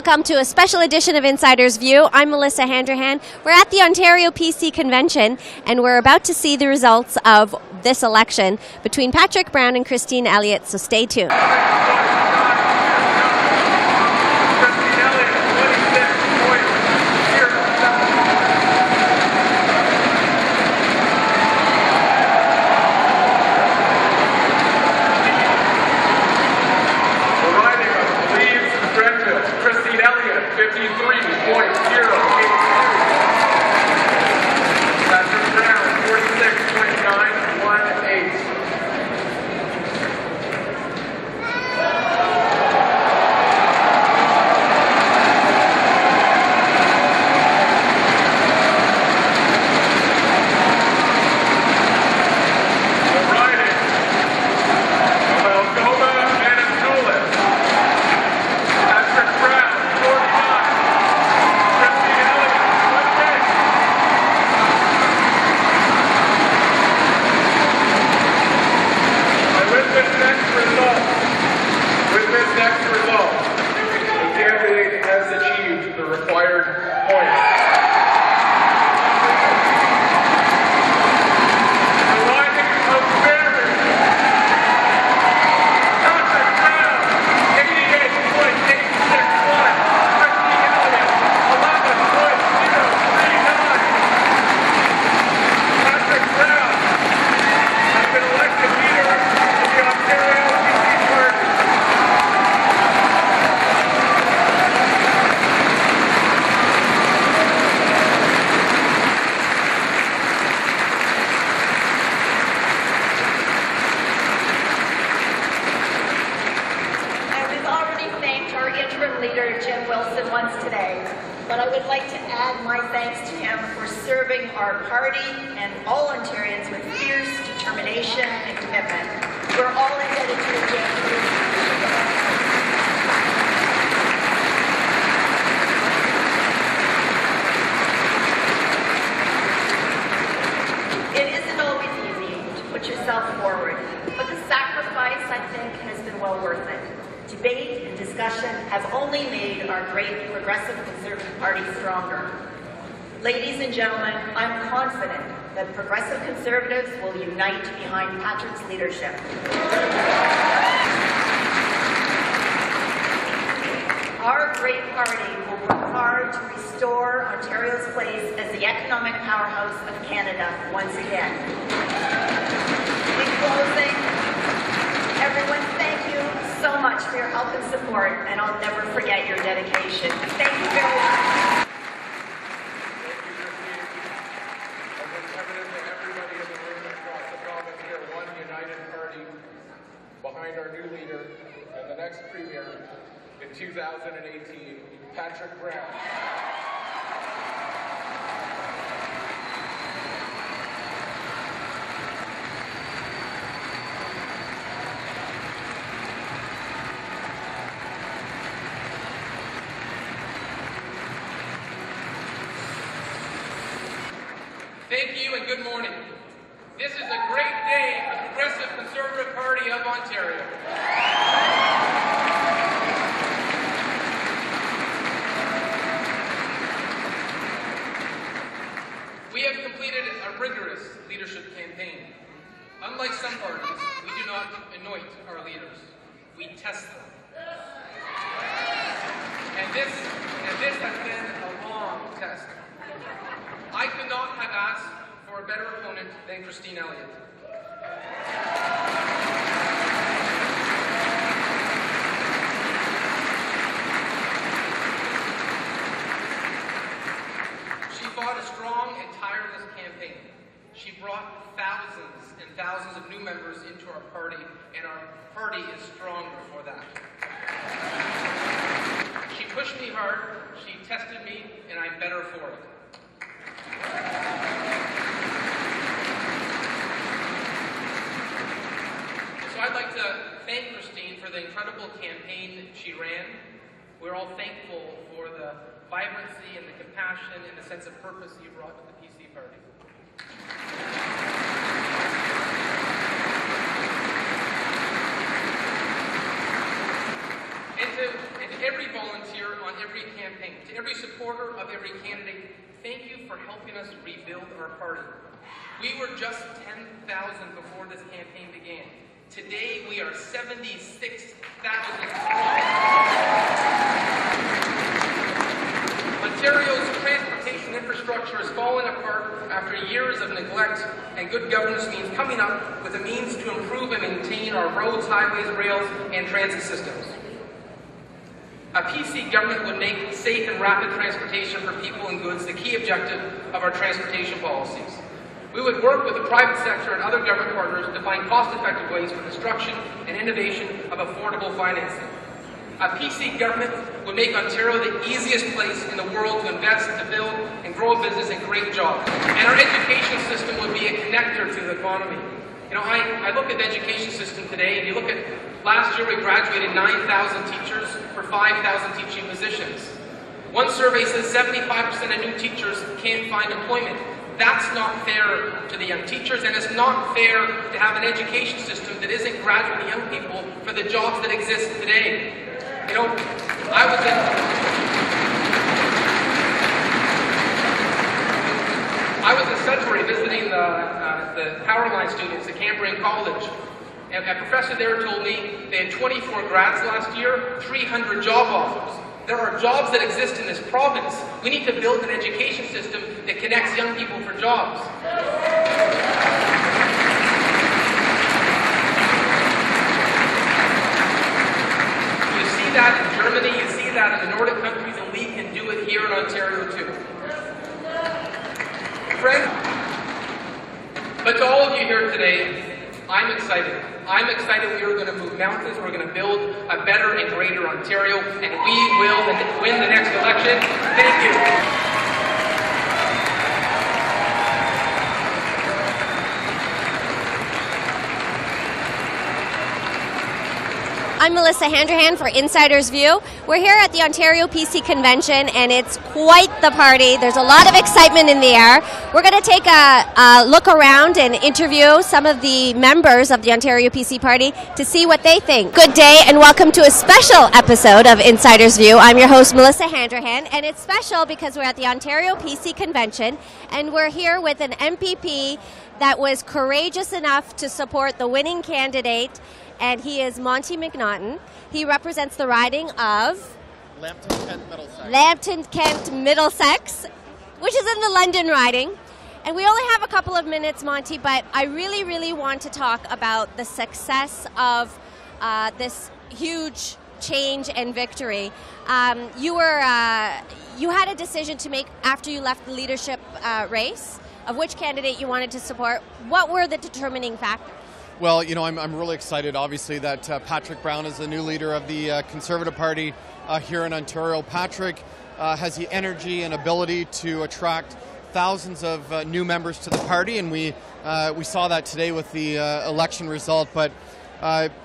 Welcome to a special edition of Insider's View. I'm Melissa Handrahan. We're at the Ontario PC Convention, and we're about to see the results of this election between Patrick Brown and Christine Elliott, so stay tuned. Leader Jim Wilson once today, but I would like to add my thanks to him for serving our party and all Ontarians with fierce determination and commitment. We're all indebted to you, Jim. It isn't always easy to put yourself forward, but the sacrifice, I think, has been well worth it. Debate and discussion have only made our great Progressive Conservative Party stronger. Ladies and gentlemen, I'm confident that Progressive Conservatives will unite behind Patrick's leadership. Our great party will work hard to restore Ontario's place as the economic powerhouse of Canada once again. In closing, everyone, thank you so much for your help and support, and I'll never forget your dedication. Thank you very much. Thank you, Christine. As is evident to everybody in the room across the province here, one united party behind our new leader and the next premier in 2018, Patrick Brown. Thank you and good morning. This is a great day for the Progressive Conservative Party of Ontario. We have completed a rigorous leadership campaign. Unlike some parties, we do not anoint our leaders. We test them. And this has been a long test. I could not have asked for a better opponent than Christine Elliott. She fought a strong and tireless campaign. She brought thousands and thousands of new members into our party, and our party is stronger for that. She pushed me hard, she tested me, and I'm better for it. So I'd like to thank Christine for the incredible campaign she ran. We're all thankful for the vibrancy and the compassion and the sense of purpose you brought to the PC party. And to every volunteer on on every campaign, to every supporter of every candidate, thank you for helping us rebuild our party. We were just 10,000 before this campaign began. Today, we are 76,000 strong. Ontario's transportation infrastructure is falling apart after years of neglect, and good governance means coming up with a means to improve and maintain our roads, highways, rails, and transit systems. A PC government would make safe and rapid transportation for people and goods the key objective of our transportation policies. We would work with the private sector and other government partners to find cost-effective ways for construction and innovation of affordable financing. A PC government would make Ontario the easiest place in the world to invest, to build, and grow a business and create jobs. And our education system would be a connector to the economy. You know, I look at the education system today, and you look at last year we graduated 9,000 teachers for 5,000 teaching positions. One survey says 75% of new teachers can't find employment. That's not fair to the young teachers, and it's not fair to have an education system that isn't graduating young people for the jobs that exist today. You know, I was in Sudbury visiting the Powerline students at Cambrian College, and a professor there told me they had 24 grads last year, 300 job offers. There are jobs that exist in this province. We need to build an education system that connects young people for jobs. You see that in Germany, you see that in the Nordic countries, and we can do it here in Ontario too. Friends, but to all of you here today, I'm excited. I'm excited we are going to move mountains. We're going to build a better and greater Ontario, and we will win the next election. Thank you. I'm Melissa Handrahan for Insider's View. We're here at the Ontario PC Convention, and it's quite the party. There's a lot of excitement in the air. We're going to take a look around and interview some of the members of the Ontario PC Party to see what they think. Good day, and welcome to a special episode of Insider's View. I'm your host, Melissa Handrahan, and it's special because we're at the Ontario PC Convention, and we're here with an MPP that was courageous enough to support the winning candidate, and he is Monty McNaughton. He represents the riding of Lambton-Kent Middlesex, which is in the London riding. And we only have a couple of minutes, Monty, but I really, really want to talk about the success of this huge change and victory. You had a decision to make after you left the leadership race of which candidate you wanted to support. What were the determining factors? Well, you know, I'm really excited, obviously, that Patrick Brown is the new leader of the Conservative Party here in Ontario. Patrick has the energy and ability to attract thousands of new members to the party, and we saw that today with the election result. But,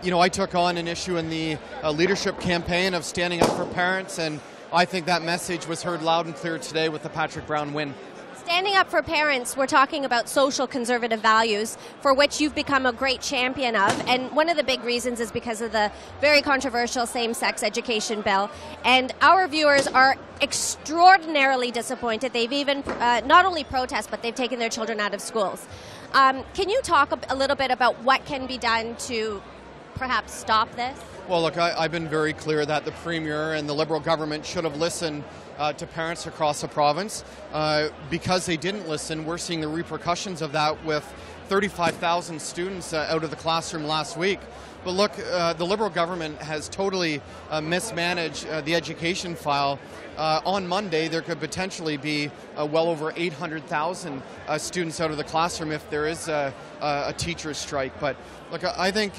you know, I took on an issue in the leadership campaign of standing up for parents, and I think that message was heard loud and clear today with the Patrick Brown win. Standing up for parents, we're talking about social conservative values for which you've become a great champion of. And one of the big reasons is because of the very controversial same-sex education bill. And our viewers are extraordinarily disappointed. They've even not only protest, but they've taken their children out of schools. Can you talk a little bit about what can be done to perhaps stop this? Well, look, I've been very clear that the Premier and the Liberal government should have listened to parents across the province. Because they didn't listen, we're seeing the repercussions of that with 35,000 students out of the classroom last week. But look, the Liberal government has totally mismanaged the education file. On Monday, there could potentially be well over 800,000 students out of the classroom if there is a teacher's strike. But look, I think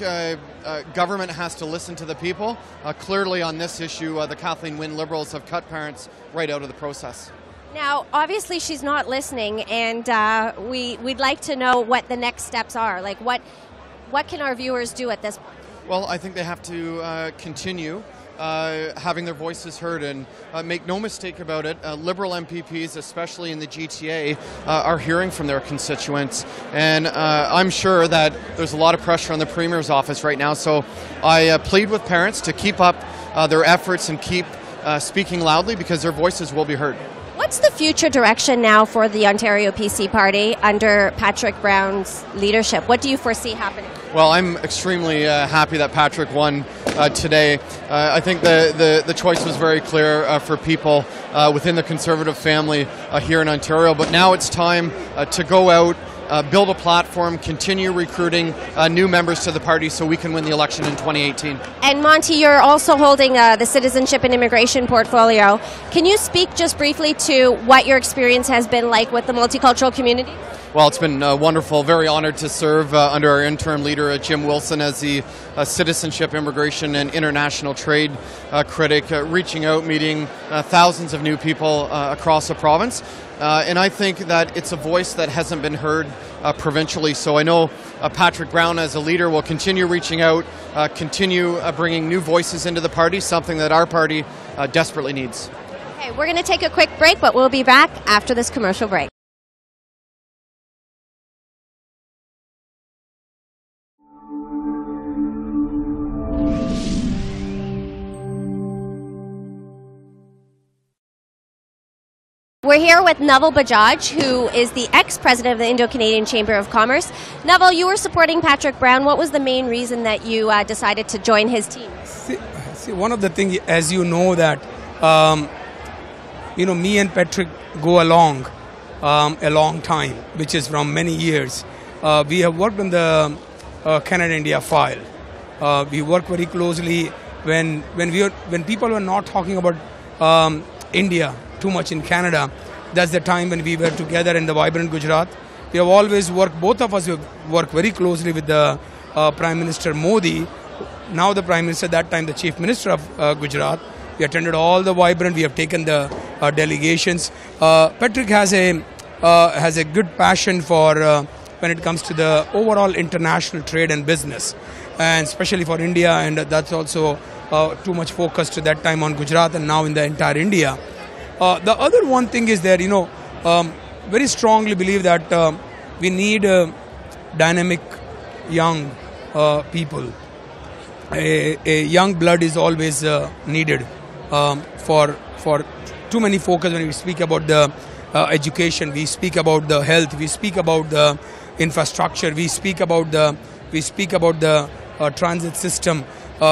government has to listen to the people. Clearly on this issue, the Kathleen Wynne Liberals have cut parents right out of the process. Now, obviously she's not listening, and we'd like to know what the next steps are. Like, what can our viewers do at this point? Well, I think they have to continue having their voices heard, and make no mistake about it, Liberal MPPs, especially in the GTA, are hearing from their constituents, and I'm sure that there's a lot of pressure on the Premier's office right now, so I plead with parents to keep up their efforts and keep speaking loudly because their voices will be heard. What's the future direction now for the Ontario PC Party under Patrick Brown's leadership? What do you foresee happening? Well, I'm extremely happy that Patrick won today. I think the choice was very clear for people within the Conservative family here in Ontario. But now it's time to go out, build a platform, continue recruiting new members to the party so we can win the election in 2018. And Monty, you're also holding the citizenship and immigration portfolio. Can you speak just briefly to what your experience has been like with the multicultural community? Well, it's been wonderful. Very honored to serve under our interim leader, Jim Wilson, as the citizenship, immigration, and international trade critic, reaching out, meeting thousands of new people across the province. And I think that it's a voice that hasn't been heard provincially. So I know Patrick Brown, as a leader, will continue reaching out, continue bringing new voices into the party, something that our party desperately needs. Okay, we're going to take a quick break, but we'll be back after this commercial break. We're here with Naval Bajaj, who is the ex-president of the Indo-Canadian Chamber of Commerce. Naval, you were supporting Patrick Brown. What was the main reason that you decided to join his team? See, one of the things, as you know, that me and Patrick go along a long time, which is from many years. We have worked on the Canada-India file. We work very closely when people were not talking about India too much in Canada. That's the time when we were together in the Vibrant Gujarat. We have always worked, both of us have worked very closely with the Prime Minister Modi, now the Prime Minister, that time the Chief Minister of Gujarat. We attended all the Vibrant, we have taken the delegations. Patrick has a good passion for when it comes to the overall international trade and business, and especially for India, and that's also too much focus to that time on Gujarat and now in the entire India. The other one thing is that, very strongly believe that we need dynamic young people. A young blood is always needed for too many focus when we speak about the education, we speak about the health, we speak about the infrastructure, we speak about the transit system,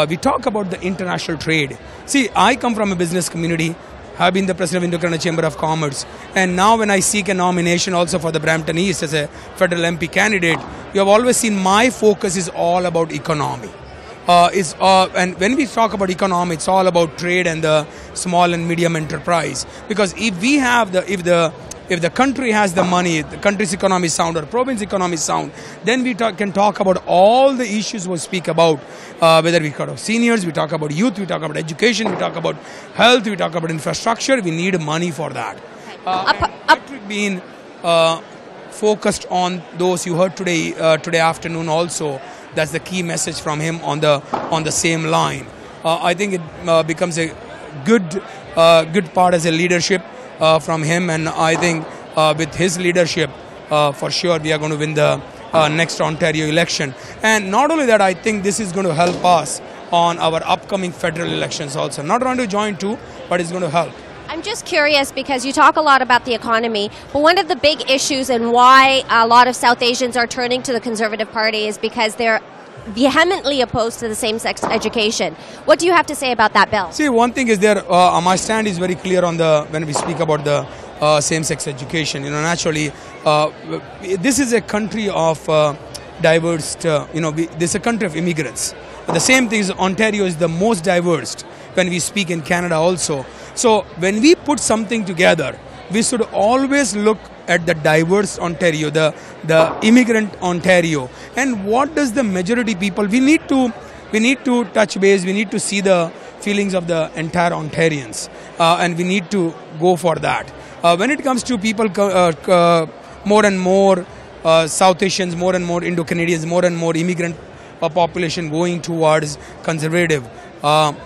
we talk about the international trade. See, I come from a business community. Have been the president of Indo-Canada Chamber of Commerce, and now when I seek a nomination also for the Brampton East as a federal MP candidate, you have always seen my focus is all about economy. And when we talk about economy, it's all about trade and the small and medium enterprise. Because if the country has the money, the country's economy is sound or province economy is sound, then we can talk about all the issues we speak about, whether we talk about seniors, we talk about youth, we talk about education, we talk about health, we talk about infrastructure. We need money for that. Patrick being focused on those you heard today afternoon also, that's the key message from him on the same line. I think it becomes a good part as a leadership from him, and I think with his leadership, for sure we are going to win the next Ontario election. And not only that, I think this is going to help us on our upcoming federal elections also. Not trying to join two, but it's going to help. I'm just curious because you talk a lot about the economy, but one of the big issues and why a lot of South Asians are turning to the Conservative Party is because they're vehemently opposed to the same-sex education. What do you have to say about that bill? See, one thing is there, my stand is very clear on when we speak about the same-sex education. Naturally, this is a country of diverse, this is a country of immigrants. The same thing is Ontario is the most diverse when we speak in Canada also. So when we put something together, we should always look at the diverse Ontario, the immigrant Ontario, and what does the majority people, we need to touch base, we need to see the feelings of the entire Ontarians, and we need to go for that. When it comes to people, more and more South Asians, more and more Indo-Canadians, more and more immigrant population going towards conservative,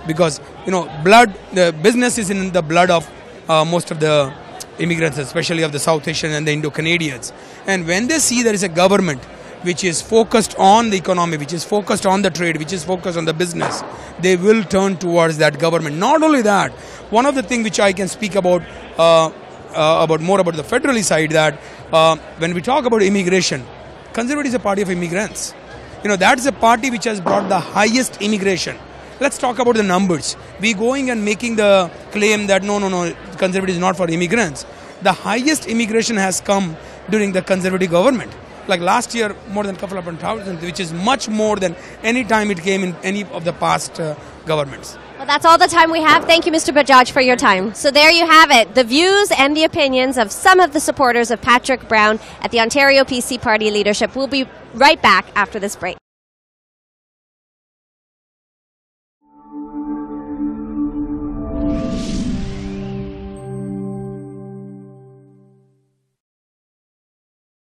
because the business is in the blood of most of the immigrants, especially of the South Asian and the Indo-Canadians. And when they see there is a government which is focused on the economy, which is focused on the trade, which is focused on the business, they will turn towards that government. Not only that, one of the things which I can speak about more about the federally side, that when we talk about immigration, Conservative is a party of immigrants. That's a party which has brought the highest immigration. Let's talk about the numbers. We going and making the claim that no, Conservative is not for immigrants. The highest immigration has come during the Conservative government. Like last year, more than a couple of 1,000, which is much more than any time it came in any of the past governments. Well, that's all the time we have. Thank you, Mr. Bajaj, for your time. So there you have it, the views and the opinions of some of the supporters of Patrick Brown at the Ontario PC Party leadership. We'll be right back after this break.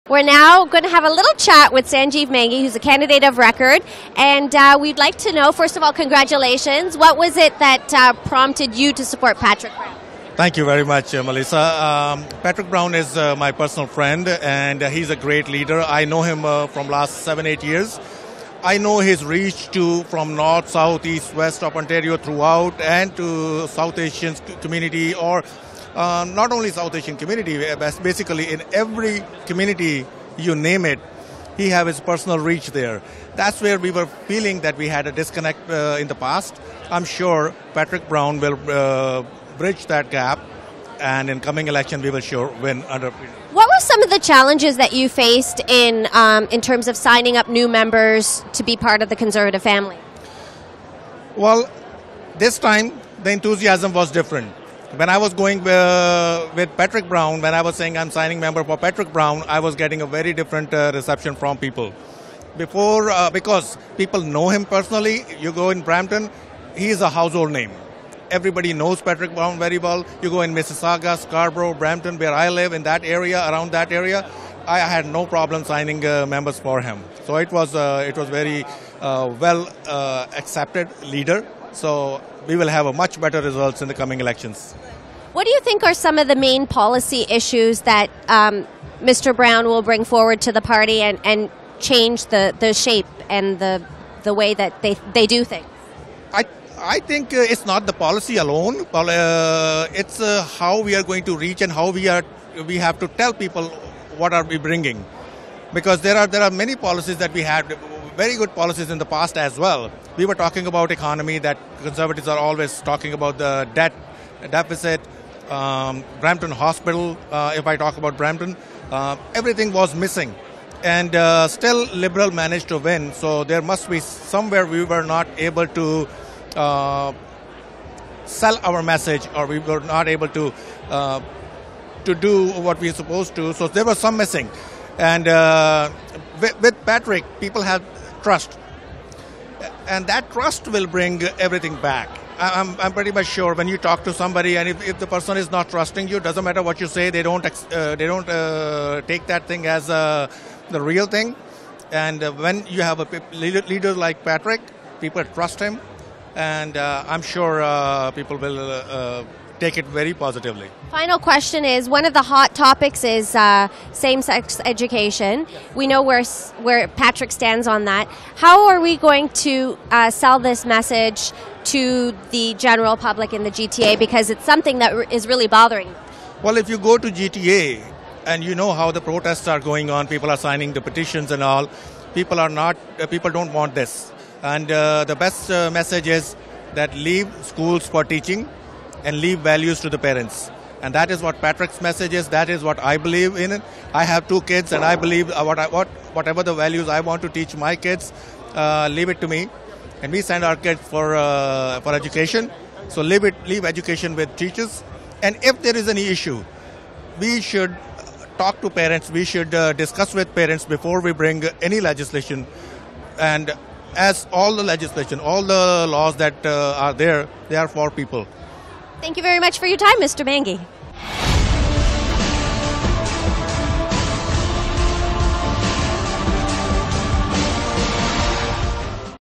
We're now going to have a little chat with Sanjeev Mangi, who's a candidate of record, and we'd like to know, first of all, congratulations. What was it that prompted you to support Patrick Brown? Thank you very much, Melissa. Patrick Brown is my personal friend, and he's a great leader. I know him from last 7-8 years. I know his reach from north, south, east, west of Ontario throughout, and to South Asian community, or not only South Asian community, basically in every community, you name it, he have his personal reach there. That's where we were feeling that we had a disconnect in the past. I'm sure Patrick Brown will bridge that gap, and in coming election we will sure win under. What were some of the challenges that you faced in terms of signing up new members to be part of the Conservative family? Well, this time the enthusiasm was different. When I was going with Patrick Brown, when I was saying I'm signing member for Patrick Brown, I was getting a very different reception from people. Before, because people know him personally, you go in Brampton, he is a household name. Everybody knows Patrick Brown very well. You go in Mississauga, Scarborough, Brampton, where I live, in that area, around that area, I had no problem signing members for him. So it was very well accepted leader. So we will have a much better results in the coming elections. What do you think are some of the main policy issues that Mr. Brown will bring forward to the party and change the shape and the way that they do things? I think it's not the policy alone. It's how we are going to reach and how we have to tell people what are we bringing. Because there are many policies that we had, very good policies in the past as well. We were talking about economy, that Conservatives are always talking about the debt deficit, Brampton Hospital, if I talk about Brampton, everything was missing. And still Liberal managed to win, so there must be somewhere we were not able to sell our message, or we were not able to do what we are supposed to, so there was some missing. And with Patrick, people have trust. And that trust will bring everything back. I'm pretty much sure when you talk to somebody, and if the person is not trusting you, doesn't matter what you say, they don't take that thing as the real thing. And when you have a leader like Patrick, people trust him, and I'm sure people will take it very positively. Final question is, one of the hot topics is same-sex education. We know where Patrick stands on that. How are we going to sell this message to the general public in the GTA, because it's something that is really bothering them? Well, if you go to GTA and you know how the protests are going on, people are signing the petitions and all, people don't want this. And the best message is that leave schools for teaching and leave values to the parents. And that is what Patrick's message is. That is what I believe in it. I have 2 kids, and I believe whatever the values I want to teach my kids, leave it to me. And we send our kids for education. So leave education with teachers. And if there is any issue, we should talk to parents. We should discuss with parents before we bring any legislation. And as all the legislation, all the laws that are there, they are for people. Thank you very much for your time, Mr. Mangi.